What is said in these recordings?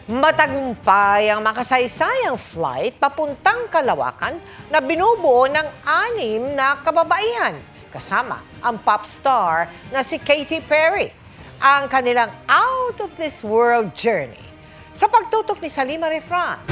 Matagumpay ang makasaysayang flight papuntang Kalawakan na binubuo ng 6 na kababaihan kasama ang pop star na si Katy Perry. Ang kanilang out-of-this-world journey. Sa pagtutok ni Salima Refran.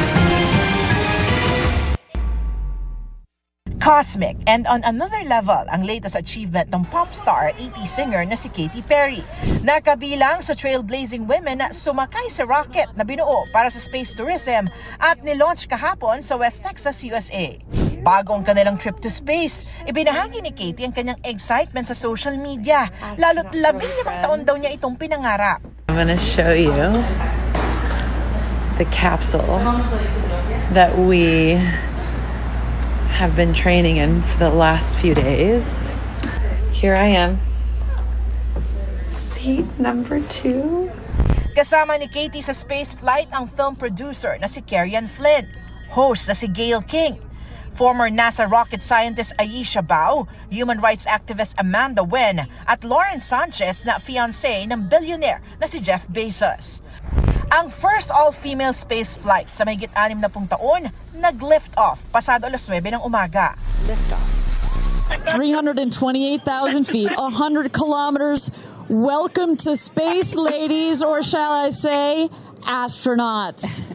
Cosmic and on another level ang latest achievement ng pop star at 80s singer na si Katy Perry. Nakabilang sa trailblazing women na sumakay sa rocket na binuo para sa space tourism at nilaunch kahapon sa West Texas, USA. Bago ang kanilang trip to space, ibinahagi ni Katy ang kanyang excitement sa social media, lalo't 15 taon daw niya itong pinangarap. I'm gonna show you the capsule that we have been training in for the last few days. Here I am. Seat number 2. Kasama ni Katy sa space flight ang film producer na si Kerian Flynn, host na si Gayle King, former NASA rocket scientist Aisha Bao, human rights activist Amanda Wen, at Lauren Sanchez na fiancé ng billionaire na si Jeff Bezos. Ang first all-female space flight sa mahigit 60 taon, nag-lift off pasado alas 9 ng umaga. Lift off. 328,000 feet, 100 kilometers. Welcome to space, ladies, or shall I say, astronauts.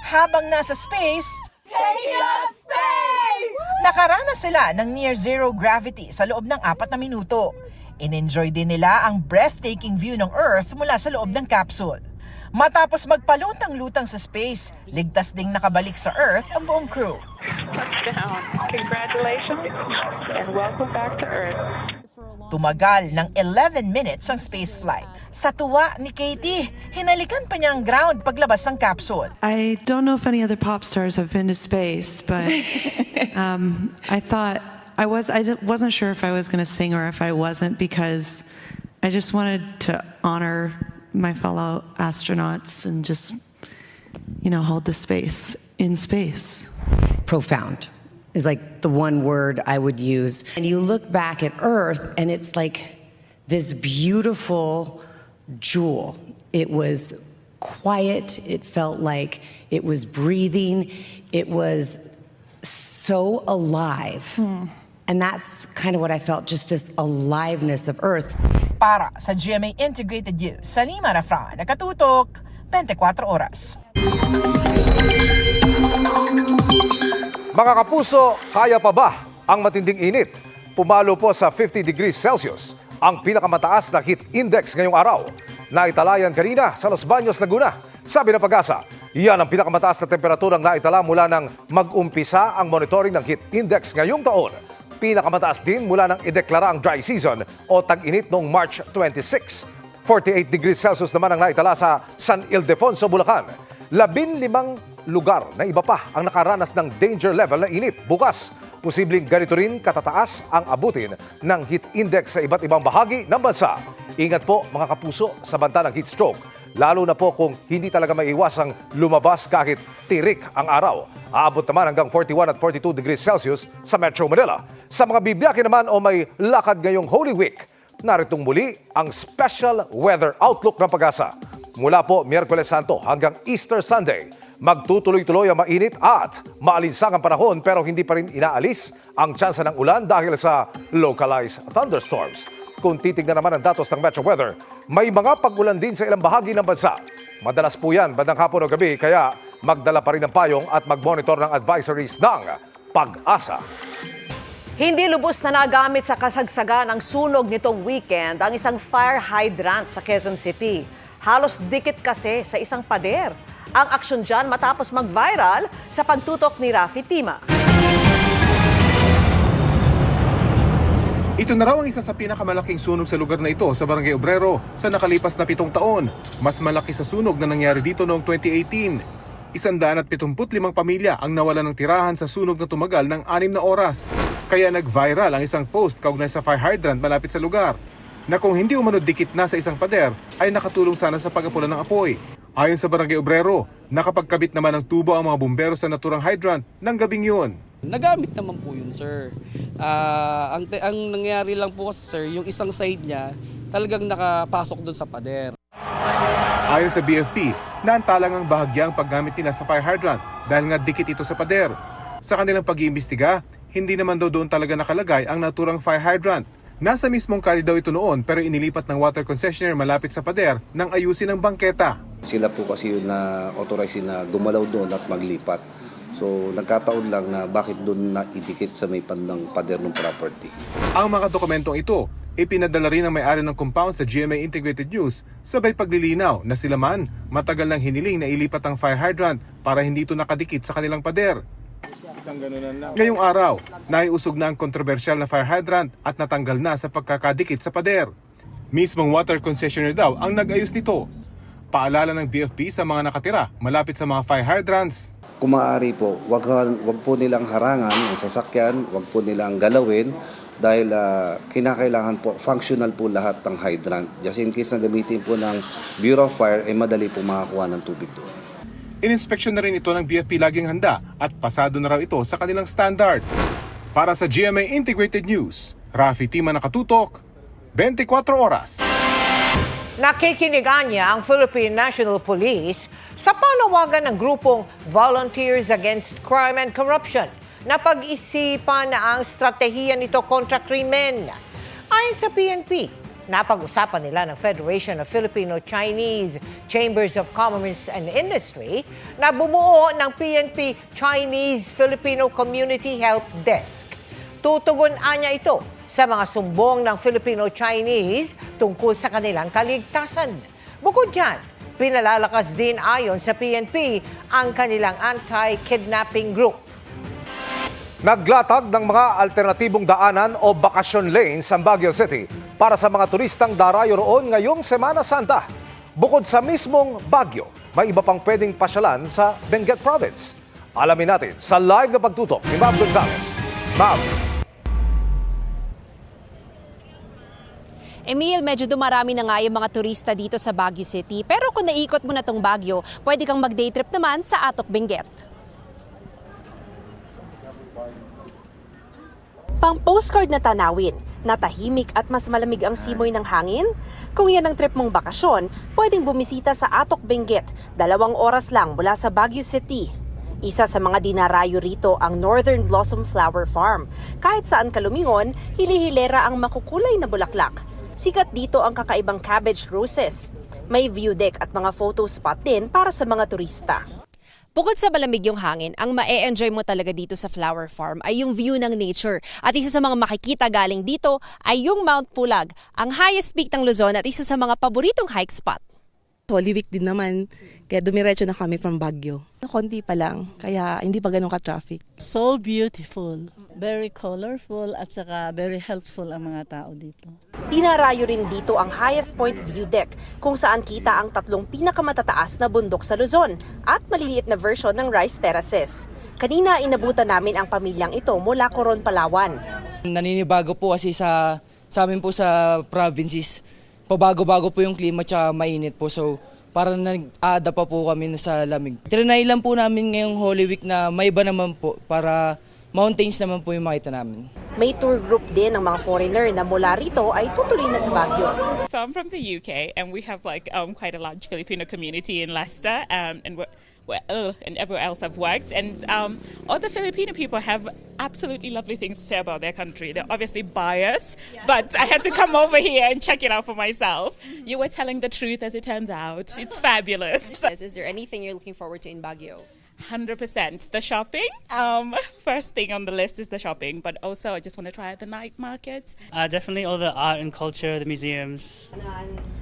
Habang nasa space, taking up space! Nakaranas sila ng near zero gravity sa loob ng 4 na minuto. In-enjoy din nila ang breathtaking view ng Earth mula sa loob ng capsule. Matapos magpalutang-lutang sa space, ligtas ding nakabalik sa Earth ang buong crew. Touchdown. Congratulations and welcome back to Earth. Tumagal ng 11 minutes ang space flight. Sa tuwa ni Katy, hinalikan pa niya ang ground paglabas ng capsule. I don't know if any other pop stars have been to space, but I wasn't sure if I was going to sing or if I wasn't, because I just wanted to honor my fellow astronauts and just, hold the space in space. Profound is like the one word I would use. And you look back at Earth and it's like this beautiful jewel. It was quiet. It felt like it was breathing. It was so alive. And that's kind of what I felt, just this aliveness of Earth. Para sa GMA Integrated News, Salima Refran, nakatutok, 24 oras. Mga kapuso, kaya pa ba ang matinding init? Pumalo po sa 50 degrees Celsius ang pinakamataas na heat index ngayong araw. Naitalayan kanina sa Los Baños, Laguna. Sabi ng Pag-asa, yan ang pinakamataas na temperaturang naitala mula nang mag-umpisa ang monitoring ng heat index ngayong taon. Pinakamataas din mula nang ideklara ang dry season o tag-init noong March 26. 48 degrees Celsius naman ang naitala sa San Ildefonso, Bulacan. 15 lugar na iba pa ang nakaranas ng danger level na init. Bukas, posibleng ganito rin katataas ang abutin ng heat index sa iba't ibang bahagi ng bansa. Ingat po mga kapuso sa banta ng heat stroke. Lalo na po kung hindi talaga maiiwasang lumabas kahit tirik ang araw. Aabot naman hanggang 41 at 42 degrees Celsius sa Metro Manila. Sa mga bibiyake naman o may lakad ngayong Holy Week, naritong muli ang special weather outlook ng Pag-asa. Mula po Miyerkules Santo hanggang Easter Sunday, magtutuloy-tuloy ang mainit at maalinsangang panahon pero hindi pa rin inaalis ang tsansa ng ulan dahil sa localized thunderstorms. Kung titignan naman ang datos ng Metro Weather, may mga pag-ulan din sa ilang bahagi ng bansa. Madalas po yan bandang hapon o gabi, kaya magdala pa rin ng payong at mag-monitor ng advisories ng Pag-asa. Hindi lubos na nagamit sa kasagsagan ng sunog nitong weekend ang isang fire hydrant sa Quezon City. Halos dikit kasi sa isang pader. Ang aksyon dyan matapos mag-viral sa pagtutok ni Rafi Tima. Ito na raw ang isa sa pinakamalaking sunog sa lugar na ito sa Barangay Obrero sa nakalipas na 7 taon. Mas malaki sa sunog na nangyari dito noong 2018. 175 pamilya ang nawalan ng tirahan sa sunog na tumagal ng 6 na oras. Kaya nag-viral ang isang post kaugnay sa fire hydrant malapit sa lugar na kung hindi umano dikit na sa isang pader ay nakatulong sana sa pag-apula ng apoy. Ayon sa Barangay Obrero, nakapagkabit naman ng tubo ang mga bumbero sa naturang hydrant ng gabing yun. Nagamit naman po yun, sir. Ang nangyari lang po kasi, sir, yung isang side niya talagang nakapasok doon sa pader. Ayon sa BFP, naantalang ang bahagyang paggamit nila sa fire hydrant dahil nga dikit ito sa pader. Sa kanilang pag-iimbestiga, hindi naman daw doon talaga nakalagay ang naturang fire hydrant. Nasa mismong kali daw ito noon pero inilipat ng water concessionaire malapit sa pader nang ayusin ang bangketa. Sila po kasi yun na authorize na gumalaw doon at maglipat. So nagkataon lang na bakit doon na idikit sa may pandang pader ng property. Ang mga dokumentong ito, ipinadala rin ng may-ari ng compound sa GMA Integrated News sabay paglilinaw na sila man matagal nang hiniling na ilipat ang fire hydrant para hindi ito nakadikit sa kanilang pader. Ngayong araw, naiusog na ang kontrobersyal na fire hydrant at natanggal na sa pagkakadikit sa pader. Mismong water concessionaire daw ang nag-ayos nito. Paalala ng BFP sa mga nakatira malapit sa mga fire hydrants. Kung maaari po, wag po nilang harangan ang sasakyan, wag po nilang galawin dahil kinakailangan po, functional po lahat ng hydrant. Just in case na gamitin po ng Bureau of Fire, madali po makakuha ng tubig doon. Ininspeksyon na rin ito ng BFP laging handa at pasado na raw ito sa kanilang standard. Para sa GMA Integrated News, Rafi Tima nakatutok, 24 oras. Nakikinigan niya ang Philippine National Police sa panawagan ng grupong Volunteers Against Crime and Corruption na pag-isipan na ang strategiya nito kontra krimen. Ayon sa PNP, napag-usapan nila ng Federation of Filipino-Chinese Chambers of Commerce and Industry na bumuo ng PNP Chinese-Filipino Community Help Desk. Tutugon niya ito sa mga sumbong ng Filipino-Chinese tungkol sa kanilang kaligtasan. Bukod dyan, pinalalakas din ayon sa PNP ang kanilang anti-kidnapping group. Naglatag ng mga alternatibong daanan o bakasyon lanes ang Baguio City para sa mga turistang darayo roon ngayong Semana Santa. Bukod sa mismong Baguio, may iba pang pwedeng pasyalan sa Benguet Province. Alamin natin sa live na pagtutok ni Ma'am Gonzales. Ma'am. Emil, medyo dumarami na nga yung mga turista dito sa Baguio City. Pero kung naikot mo na tong Baguio, pwede kang mag-day trip naman sa Atok Benguet. Pang postcard na tanawin, natahimik at mas malamig ang simoy ng hangin? Kung yan ang trip mong bakasyon, pwedeng bumisita sa Atok Benguet, 2 oras lang mula sa Baguio City. Isa sa mga dinarayo rito ang Northern Blossom Flower Farm. Kahit saan ka lumingon, hili-hilera ang makukulay na bulaklak. Sikat dito ang kakaibang cabbage roses. May view deck at mga photo spot din para sa mga turista. Bukod sa malamig yung hangin, ang ma-e-enjoy mo talaga dito sa Flower Farm ay yung view ng nature. At isa sa mga makikita galing dito ay yung Mount Pulag, ang highest peak ng Luzon at isa sa mga paboritong hike spot. Holy Week din naman, kaya dumiretso na kami from Baguio. Konti pa lang, kaya hindi pa ganun ka-traffic. So beautiful, very colorful at saka very helpful ang mga tao dito. Dinarayo rin dito ang highest point view deck kung saan kita ang 3 pinakamatataas na bundok sa Luzon at maliliit na version ng rice terraces. Kanina inabutan namin ang pamilyang ito mula Coron, Palawan. Naninibago po kasi sa amin po sa provinces, pabago-bago po yung klima tsaka mainit po. So parang nag-aada pa po kami sa lamig. Trinay lang po namin ngayong Holy Week na may iba naman po para mountains naman po yung makita namin. May tour group din ng mga foreigner na mula rito ay tutuloy na sa Baguio. So I'm from the UK and we have quite a large Filipino community in Leicester and everywhere else I've worked, and all the Filipino people have absolutely lovely things to say about their country. They're obviously biased, but I had to come over here and check it out for myself. You were telling the truth, as it turns out. It's fabulous. Is there anything you're looking forward to in Baguio? 100%. The shopping. First thing on the list is the shopping, but also I just want to try out the night markets. Definitely all the art and culture, the museums.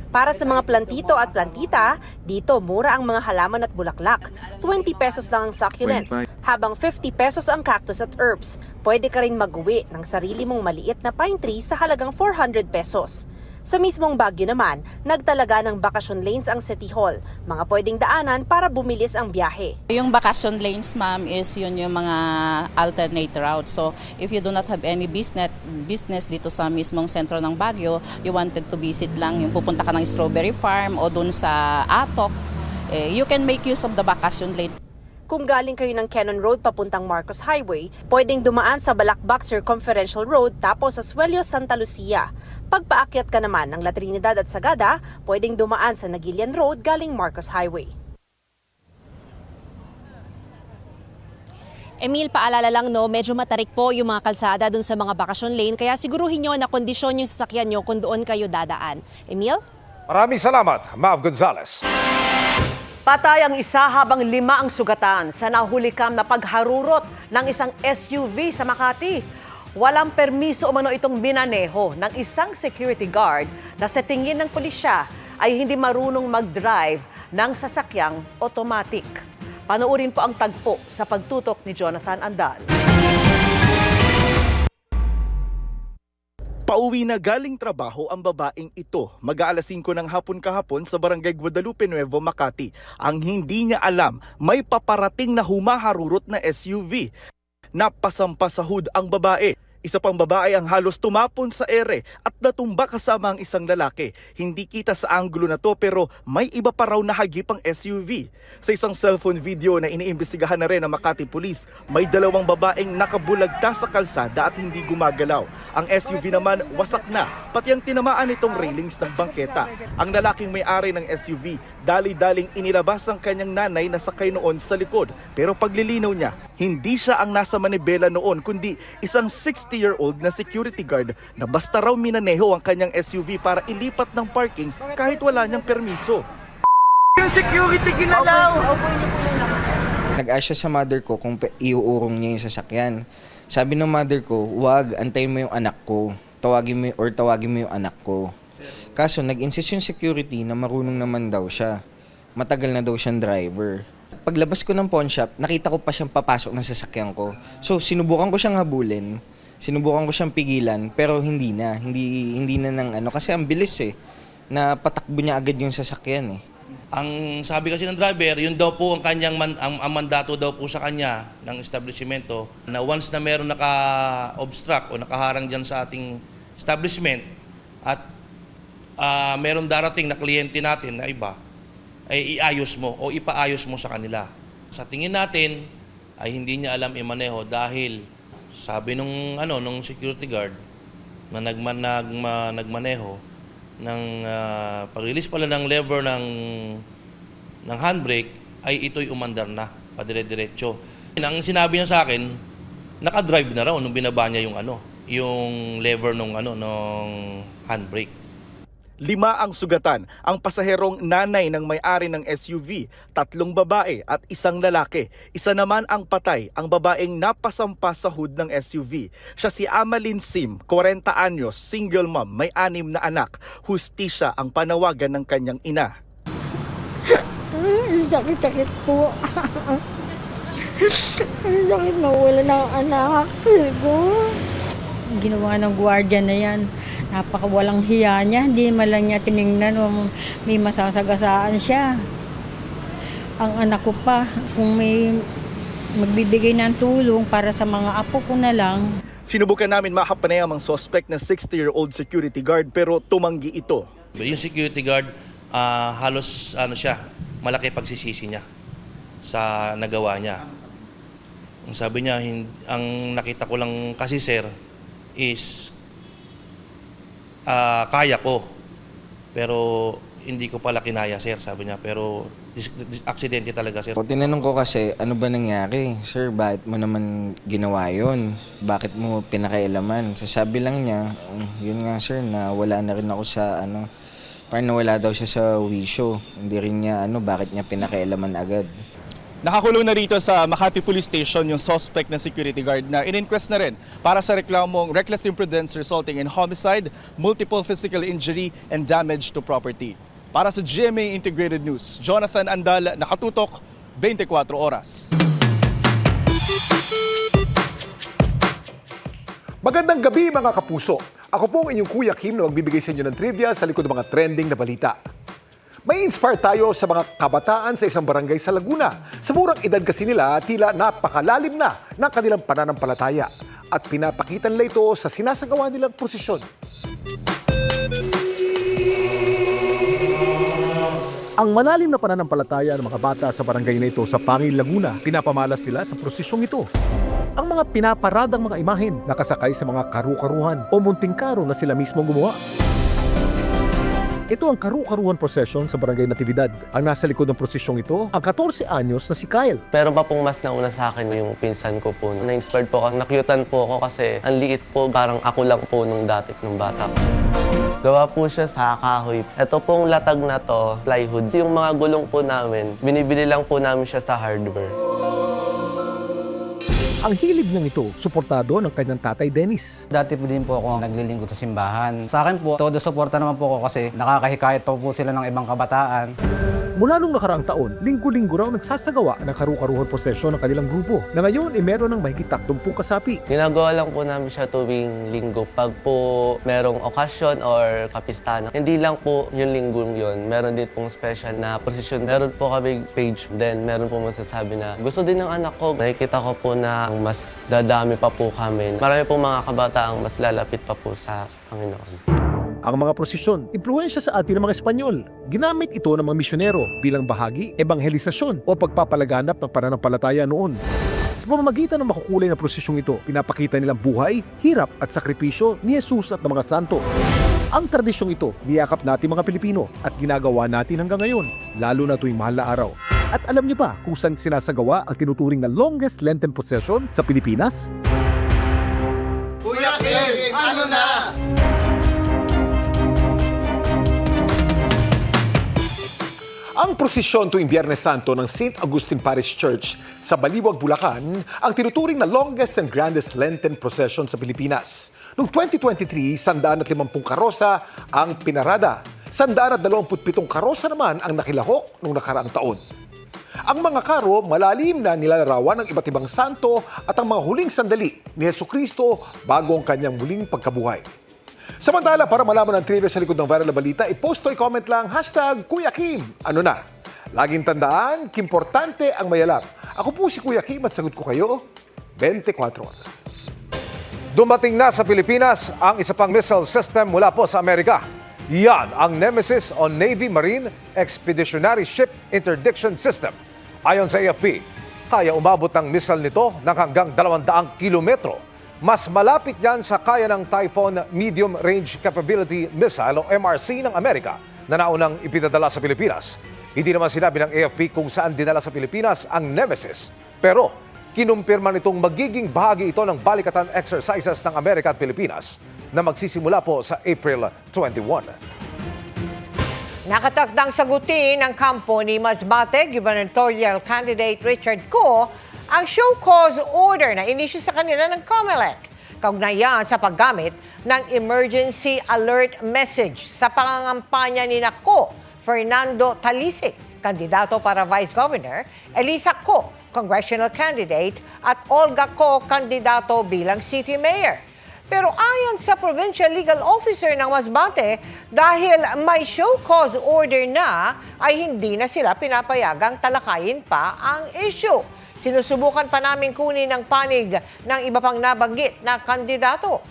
Para sa mga plantito at plantita, dito mura ang mga halaman at bulaklak. 20 pesos lang ang succulents, habang 50 pesos ang cactus at herbs. Pwede ka rin mag-uwi ng sarili mong maliit na pine tree sa halagang 400 pesos. Sa mismong Baguio naman, nagtalaga ng bakasyon lanes ang City Hall, mga pwedeng daanan para bumilis ang biyahe. Yung bakasyon lanes, ma'am, is yun yung mga alternate routes. So if you do not have any business dito sa mismong sentro ng Baguio, you wanted to visit lang, yung pupunta ka ng Strawberry Farm o dun sa Atok, you can make use of the bakasyon lane. Kung galing kayo ng Cannon Road papuntang Marcos Highway, pwedeng dumaan sa Balakbak Circumferential Road tapos sa Suelio, Santa Lucia. Pagpaakyat ka naman ng La Trinidad at Sagada, pwedeng dumaan sa Nagilian Road galing Marcos Highway. Emil, paalala lang no, medyo matarik po yung mga kalsada dun sa mga bakasyon lane, kaya siguruhin nyo na kondisyon yung sasakyan nyo kung doon kayo dadaan. Emil? Maraming salamat, Mav Gonzalez. Patay ang isa habang 5 ang sugatan sa nahulikam na pagharurot ng isang SUV sa Makati. Walang permiso umano itong minaneho ng isang security guard na sa tingin ng pulisya ay hindi marunong mag-drive ng sasakyang automatic. Panoorin po ang tagpo sa pagtutok ni Jonathan Andal. Pauwi na galing trabaho ang babaeng ito. Mag-aalas 5 ng hapon kahapon sa Barangay Guadalupe Nuevo, Makati. Ang hindi niya alam, may paparating na humaharurot na SUV. Napasampa sa hood ang babae. Isa pang babae ang halos tumapon sa ere at natumba kasama ang isang lalaki. Hindi kita sa anggulo na to pero may iba pa raw na hagip ang SUV. Sa isang cellphone video na iniimbestigahan na rin ng Makati Police, may 2 babaeng nakabulagta sa kalsada at hindi gumagalaw. Ang SUV naman wasak na, pati ang tinamaan itong railings ng bangketa. Ang lalaking may-ari ng SUV, dali-daling inilabas ang kanyang nanay na sakay noon sa likod. Pero paglilinaw niya, hindi siya ang nasa manibela noon kundi isang 60-year-old na security guard na basta raw minaneho ang kanyang SUV para ilipat ng parking kahit wala niyang permiso. Yung security ginalaw! Nag-ask siya sa mother ko kung iuurong niya yung sasakyan. Sabi ng mother ko, wag, antayin mo yung anak ko. Tawagin mo yung anak ko. Kaso nag-insist yung security na marunong naman daw siya. Matagal na daw siyang driver. Paglabas ko ng pawn shop, nakita ko pa siyang papasok ng sasakyan ko. So sinubukan ko siyang habulin. Sinubukan ko siyang pigilan pero hindi na ng ano kasi ang bilis na patakbo niya agad yung sasakyan Ang sabi kasi ng driver, yun daw po ang kanyang ang mandato daw po sa kanya ng establishmento na once na meron naka-obstruct o nakaharang diyan sa ating establishment at meron darating na kliyente natin na iba ay iayos mo o ipaayos mo sa kanila. Sa tingin natin ay hindi niya alam imaneho dahil sabi nung security guard na nagmaneho ng pag-release pala ng lever ng handbrake ay ito'y umandar na padire-diretso. Ang sinabi niya sa akin, naka-drive na raw nung binaba niya yung lever nung handbrake. 5 ang sugatan, ang pasaherong nanay ng may-ari ng SUV, 3 babae at 1 lalaki. Isa naman ang patay, ang babaeng napasampa sa hood ng SUV. Siya si Amalin Sim, 40 anyos, single mom, may 6 na anak. Hustisya ang panawagan ng kanyang ina. Sakit-sakit po. Sakit mawala ng anak ko. Ginawa ng gwardiya na yan. Napakawalang hiya niya, hindi man lang niya tiningnan o may masasagasaan siya. Ang anak ko pa, kung may magbibigay ng tulong para sa mga apo ko na lang. Sinubukan namin makapanayam ang suspect na 60-year-old security guard pero tumanggi ito. Yung security guard, halos malaki pagsisisi niya sa nagawa niya. Ang sabi niya, ang nakita ko lang kasi sir is kaya ko. Pero hindi ko pala kinaya, sir, sabi niya. Pero aksidente talaga, sir. Tinanong ko kasi, ano ba nangyari? Sir, bakit mo naman ginawa yun? Bakit mo pinakailaman? Sabi lang niya, yun nga sir, na wala na rin ako sa parang nawala daw siya sa wisyo. Hindi rin niya, bakit niya pinakailaman agad. Nakakulong na rito sa Makati Police Station yung suspect na security guard na in-inquest na rin para sa reklamong reckless imprudence resulting in homicide, multiple physical injury, and damage to property. Para sa GMA Integrated News, Jonathan Andal, nakatutok, 24 oras. Magandang gabi mga kapuso. Ako po ang inyong Kuya Kim na magbibigay sa inyo ng trivia sa likod ng mga trending na balita. May inspire tayo sa mga kabataan sa isang barangay sa Laguna. Sa murang edad kasi nila, tila napakalalim na ng kanilang pananampalataya at pinapakita nila ito sa sinasagawa nilang prosesyon. Ang malalim na pananampalataya ng mga bata sa barangay na ito sa Pangil, Laguna, pinapamalas nila sa prosesyong ito. Ang mga pinaparadang mga imahen nakasakay sa mga karu-karuhan o munting karo na sila mismo gumawa. Ito ang karu-karuhan procession sa Barangay Natividad. Ang nasa likod ng prosesyong ito, ang 14 anyos na si Kyle. Meron pa pong mas nauna sa akin yung pinsan ko po. Na-inspired po ako, nakyutan po ako kasi ang liit po, parang ako lang po nung dati nung bata. Gawa po siya sa kahoy. Ito pong latag na to, plywood. Yung mga gulong po namin, binibili lang po namin siya sa hardware. Ang hilig niyang ito, suportado ng kanyang tatay Dennis. Dati po din po ako naglilingkod sa simbahan. Sa akin po, todo suporta naman po ako kasi nakakahikayat pa po sila ng ibang kabataan. Mula nung nakaraang taon, linggo-linggo raw nagsasagawa ng karu-karuhan prosesyon ng kanilang grupo na ngayon ay meron ng mahigit 30 kasapi. Ginagawa lang po namin siya tuwing linggo. Pag po merong okasyon or kapistahan, hindi lang po yung linggong yun. Meron din pong special na prosesyon. Meron po kami page, then meron po masasabi na gusto din ng anak ko. Nakikita ko po na mas dadami pa po kami. Marami pong mga kabataang mas lalapit pa po sa Panginoon. Ang mga prosesyon, impluwensya sa atin ng mga Espanyol. Ginamit ito ng mga misyonero bilang bahagi, ebanghelisasyon o pagpapalaganap ng pananampalataya noon. Sa pamamagitan ng makukulay na prosesyong ito, pinapakita nilang buhay, hirap at sakripisyo ni Jesus at ng mga santo. Ang tradisyong ito, niyakap natin mga Pilipino at ginagawa natin hanggang ngayon, lalo na tuwing mahal na araw. At alam niyo ba kung saan sinasagawa ang tinuturing na longest Lenten procession sa Pilipinas? Kuya Kim, ano na? Ang prosesyon tuwing Biyernes Santo ng St. Augustine Parish Church sa Baliwag, Bulacan ang tinuturing na longest and grandest Lenten procession sa Pilipinas. Noong 2023, 150 karosa ang pinarada. 127 karosa naman ang nakilahok noong nakaraang taon. Ang mga karo, malalim na nilalarawan ng iba't ibang santo at ang mga huling sandali ni Jesucristo bago ang kanyang muling pagkabuhay. Samantala, para malaman ang trivia sa likod ng viral na balita, i-post o i-comment lang #Kuya Kim. Ano na? Laging tandaan, kimportante ang mayalang. Ako po si Kuya Kim at sagot ko kayo 24 oras. Dumating na sa Pilipinas ang isa pang missile system mula po sa Amerika. Yan ang Nemesis o Navy Marine Expeditionary Ship Interdiction System. Ayon sa AFP, kaya umabot ng missile nito ng hanggang 200 kilometro. Mas malapit yan sa kaya ng Typhoon Medium Range Capability Missile o MRC ng Amerika na naunang ipinadala sa Pilipinas. Hindi naman sinabi ng AFP kung saan dinala sa Pilipinas ang Nemesis. Pero kinumpirma nitong magiging bahagi ito ng balikatan exercises ng Amerika at Pilipinas na magsisimula po sa April 21. Nakatakdang sagutin ng kampo ni Masbate gubernatorial candidate Richard Ko ang show cause order na inisyu sa kanila ng COMELEC. Kaugnayan sa paggamit ng emergency alert message sa pangangampanya ni Ko Fernando Talisic, kandidato para Vice Governor, Elisa Ko, congressional candidate, at Olga Ko, kandidato bilang City Mayor. Pero ayon sa Provincial Legal Officer ng Masbate, dahil may show cause order na, ay hindi na sila pinapayagang talakayin pa ang issue. Sinusubukan pa namin kunin ang panig ng iba pang nabanggit na kandidato.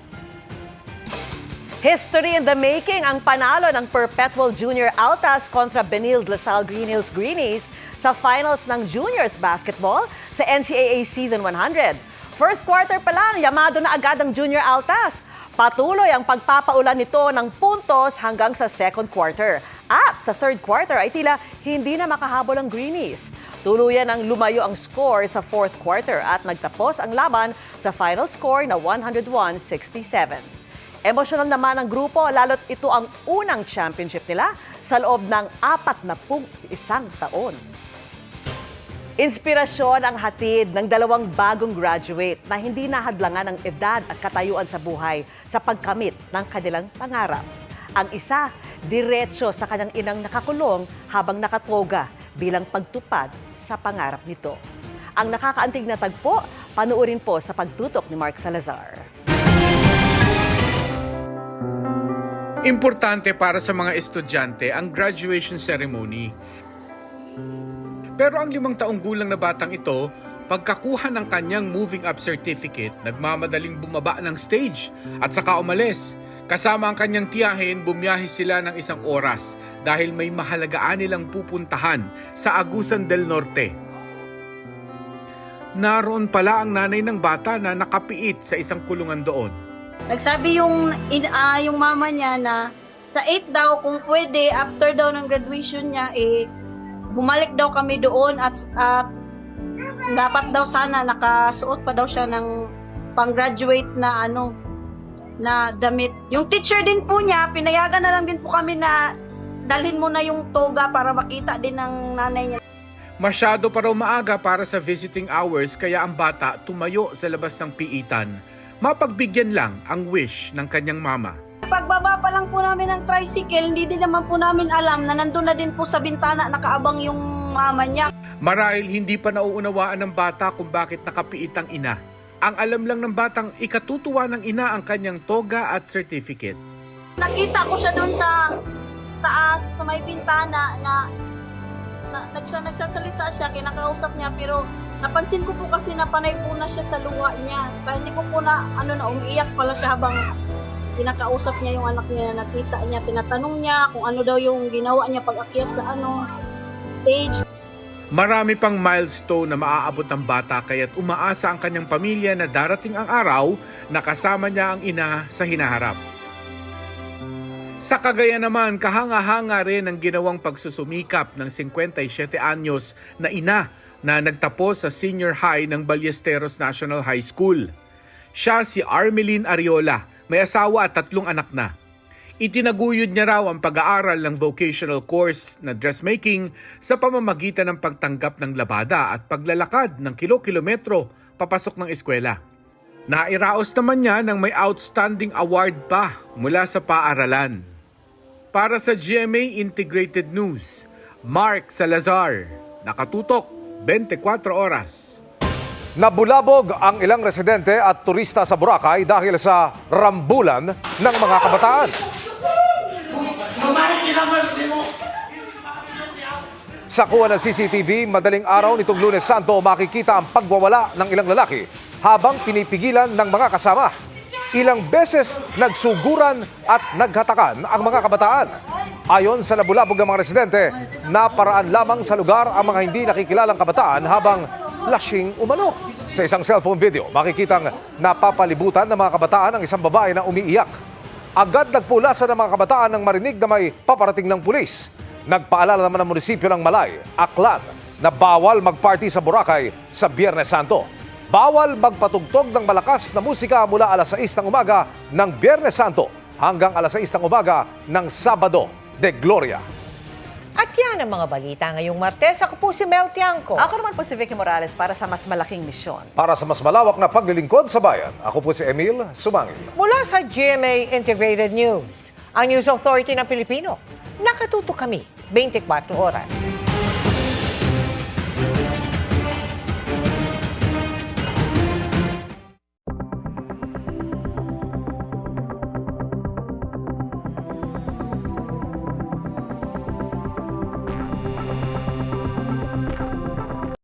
History in the making ang panalo ng Perpetual Junior Altas kontra Benilde Lasal Green Hills Greenies sa finals ng Juniors Basketball sa NCAA Season 100. First quarter pa lang, yamado na agad ang Junior Altas. Patuloy ang pagpapaulan nito ng puntos hanggang sa second quarter. At sa third quarter ay tila hindi na makahabol ang Greenies. Tuluyan ang lumayo ang score sa fourth quarter at nagtapos ang laban sa final score na 101-67. Emosyonal naman ang grupo lalo't ito ang unang championship nila sa loob ng 41 taon. Inspirasyon ang hatid ng dalawang bagong graduate na hindi nahadlangan ng edad at katayuan sa buhay sa pagkamit ng kanilang pangarap. Ang isa, diretso sa kanyang inang nakakulong habang nakatoga bilang pagtupad sa pangarap nito. Ang nakakaantig na tagpo, panuorin po sa pagtutok ni Mark Salazar. Importante para sa mga estudyante ang graduation ceremony. Pero ang 5 taong gulang na batang ito, pagkakuha ng kanyang moving up certificate, nagmamadaling bumaba ng stage at saka umalis. Kasama ang kanyang tiyahin, bumiyahe sila ng 1 oras dahil may mahalagaan nilang pupuntahan sa Agusan del Norte. Naroon pala ang nanay ng bata na nakapiit sa isang kulungan doon. Nagsabi yung mama niya na sa 8 daw kung pwede after daw ng graduation niya bumalik daw kami doon at dapat daw sana nakasuot pa daw siya ng pang-graduate na na damit. Yung teacher din po niya, pinayagan na lang din po kami na dalhin mo na yung toga para makita din ng nanay niya. Masyado pa raw maaga para sa visiting hours kaya ang bata tumayo sa labas ng piitan. Mapagbigyan lang ang wish ng kanyang mama. Pagbaba pa lang po namin ng tricycle, hindi din naman po namin alam na nandun na din po sa bintana nakaabang yung mama niya. Marahil hindi pa nauunawaan ng bata kung bakit nakapiit ang ina. Ang alam lang ng batang ikatutuwa ng ina ang kanyang toga at certificate. Nakita ko siya doon sa taas, sa may bintana na nagsasalita siya, kinakausap niya, pero napansin ko po kasi na panay po na siya sa luha niya. Kaya hindi ko po na umiiyak pala siya habang kinakausap niya yung anak niya, nakita niya, tinatanong niya kung ano daw yung ginawa niya pag-akyat sa stage. Marami pang milestone na maaabot ng bata kaya't umaasa ang kanyang pamilya na darating ang araw na kasama niya ang ina sa hinaharap. Sa Cagayan naman, kahanga-hanga rin ang ginawang pagsusumikap ng 57 anyos na ina na nagtapos sa senior high ng Ballesteros National High School. Siya si Armeline Ariola, may asawa at 3 anak na. Itinaguyod niya raw ang pag-aaral ng vocational course na dressmaking sa pamamagitan ng pagtanggap ng labada at paglalakad ng kilo-kilometro papasok ng eskwela. Nairaos naman niya ng may outstanding award pa mula sa paaralan. Para sa GMA Integrated News, Mark Salazar, nakatutok 24 oras. Nabulabog ang ilang residente at turista sa Boracay dahil sa rambulan ng mga kabataan. Sa kuha ng CCTV, madaling araw nitong Lunes Santo makikita ang pagwawala ng ilang lalaki habang pinipigilan ng mga kasama. Ilang beses nagsuguran at naghatakan ang mga kabataan. Ayon sa nabulabog ng mga residente, naparaan lamang sa lugar ang mga hindi nakikilalang kabataan habang lasing umano. Sa isang cellphone video, makikitang napapalibutan ng mga kabataan ang isang babae na umiiyak. Agad nagpulasan ng mga kabataan nang marinig na may paparating ng pulis. Nagpaalala naman ng munisipyo ng Malay, Aklan, na bawal magparty sa Boracay sa Biyernes Santo. Bawal magpatugtog ng malakas na musika mula alas 6 ng umaga ng Biyernes Santo hanggang alas 6 ng umaga ng Sabado de Gloria. At yan ang mga balita ngayong Martes. Ako po si Mel Tiangco. Ako naman po si Vicky Morales para sa mas malaking misyon. Para sa mas malawak na paglilingkod sa bayan, ako po si Emil Sumangil. Mula sa GMA Integrated News, ang News Authority ng Pilipino. Nakatuto kami 24 oras.